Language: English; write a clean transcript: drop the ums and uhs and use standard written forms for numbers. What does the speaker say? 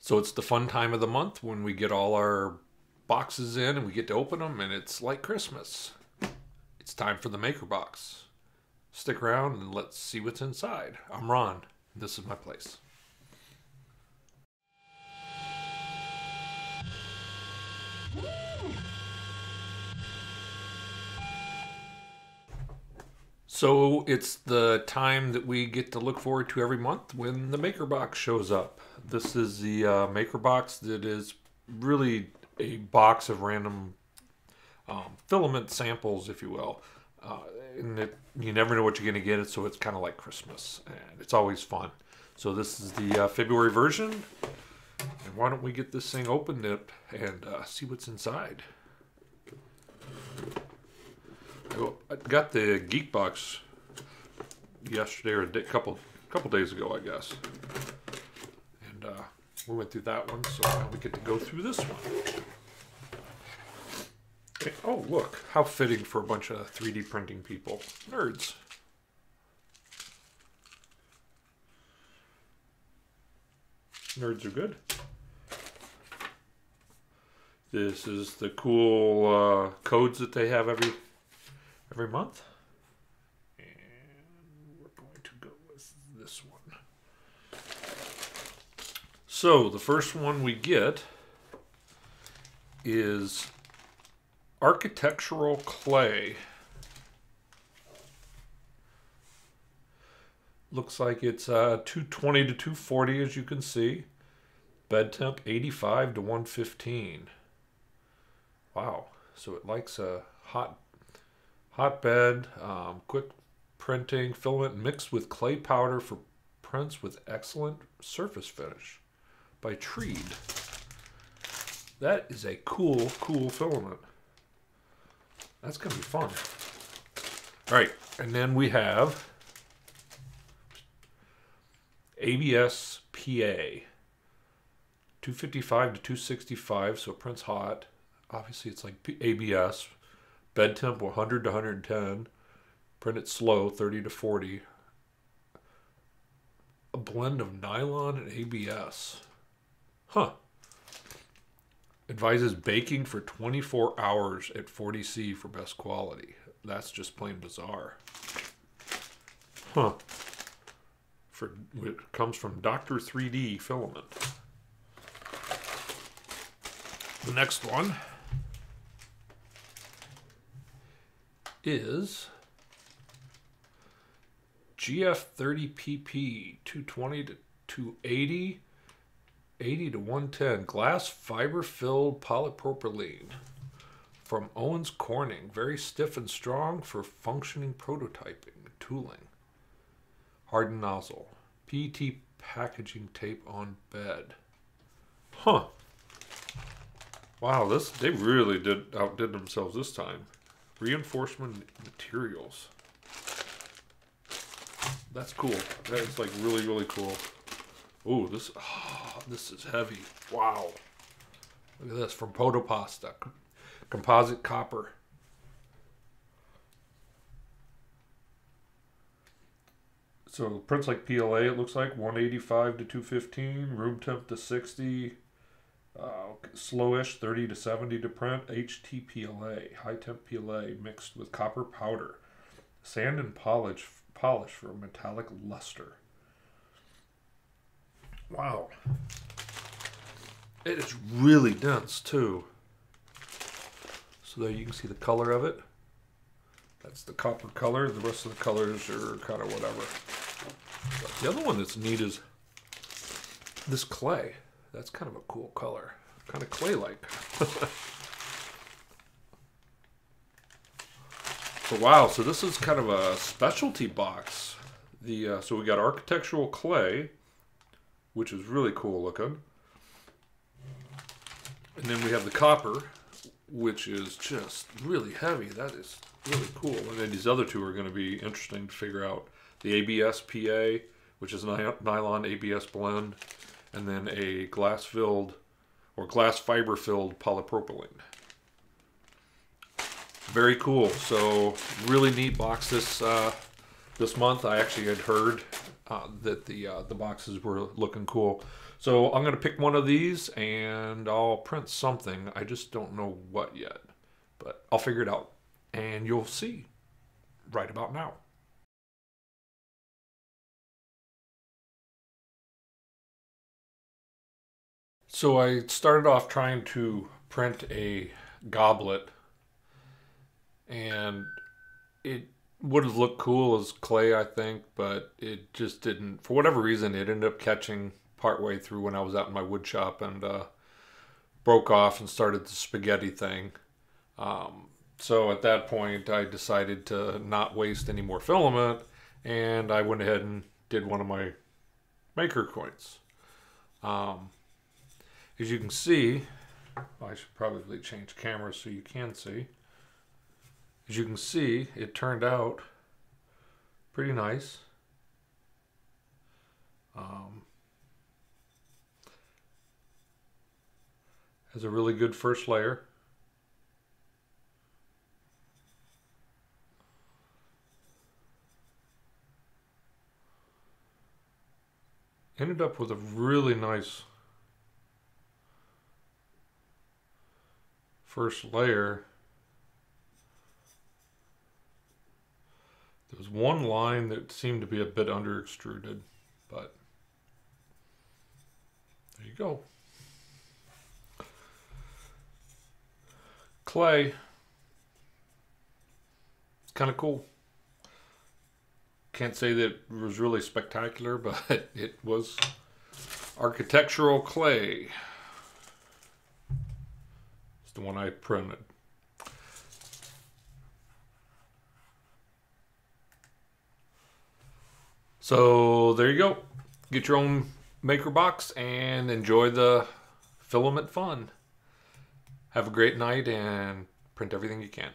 So it's the fun time of the month when we get all our boxes in and we get to open them, and it's like Christmas. It's time for the Maker Box. Stick around and let's see what's inside. I'm Ron. This is my place. So it's the time that we get to look forward to every month when the Maker Box shows up. This is the Maker Box that is really a box of random filament samples, if you will. You never know what you're going to get, so it's kind of like Christmas, and it's always fun. So this is the February version, and why don't we get this thing opened up and see what's inside. I got the Geek Box yesterday or a couple days ago, I guess, and we went through that one. So now we get to go through this one. Okay. Oh, look how fitting for a bunch of 3D printing people, nerds. Nerds are good. This is the cool codes that they have every month. And we're going to go with this one. So the first one we get is architectural clay. Looks like it's 220 to 240, as you can see. Bed temp 85 to 115. Wow. So it likes a hot bed, quick printing, filament mixed with clay powder for prints with excellent surface finish by Treed. That is a cool filament. That's going to be fun. All right, and then we have ABS PA. 255 to 265, so it prints hot. Obviously, it's like ABS. Bed temp 100 to 110. Print it slow, 30 to 40. A blend of nylon and ABS. Huh. Advises baking for 24 hours at 40°C for best quality. That's just plain bizarre. Huh. It comes from Dr. 3D filament. The next one is GF30PP 220 to 280, 80 to 110 glass fiber filled polypropylene from Owens Corning. Very stiff and strong for functioning prototyping and tooling. Hardened nozzle. PET packaging tape on bed. Huh. Wow, they really outdid themselves this time. Reinforcement materials. That's cool. That is like really cool. Ooh, this is heavy. Wow. Look at this from Potopasta. Composite copper. So prints like PLA, it looks like 185 to 215, room temp to 60. Slowish 30 to 70 to print. HTPLA, high temp PLA mixed with copper powder. Sand and polish for a metallic luster. Wow. It is really dense too. So there you can see the color of it. That's the copper color. The rest of the colors are kind of whatever. But the other one that's neat is this clay. That's kind of a cool color. Kind of clay-like. So wow, so this is kind of a specialty box. So we got architectural clay, which is really cool looking. And then we have the copper, which is just really heavy. That is really cool. And then these other two are going to be interesting to figure out. The ABS PA, which is a nylon ABS blend, and then a glass fiber filled polypropylene. Very cool. So really neat box this month. I actually had heard that the boxes were looking cool. So I'm going to pick one of these and I'll print something. I just don't know what yet, but I'll figure it out and you'll see right about now. So I started off trying to print a goblet, and it would have looked cool as clay, I think, but it just didn't. For whatever reason, it ended up catching partway through when I was out in my wood shop and broke off and started the spaghetti thing. So at that point, I decided to not waste any more filament, and I went ahead and did one of my maker coins. As you can see, well, I should probably change cameras so you can see. As you can see, it turned out pretty nice. Has a really good first layer. Ended up with a really nice first layer. There was one line that seemed to be a bit under extruded, but there you go. Clay. It's kind of cool. Can't say that it was really spectacular, but it was architectural clay. It's the one I printed. So there you go. Get your own maker box and enjoy the filament fun. Have a great night and print everything you can.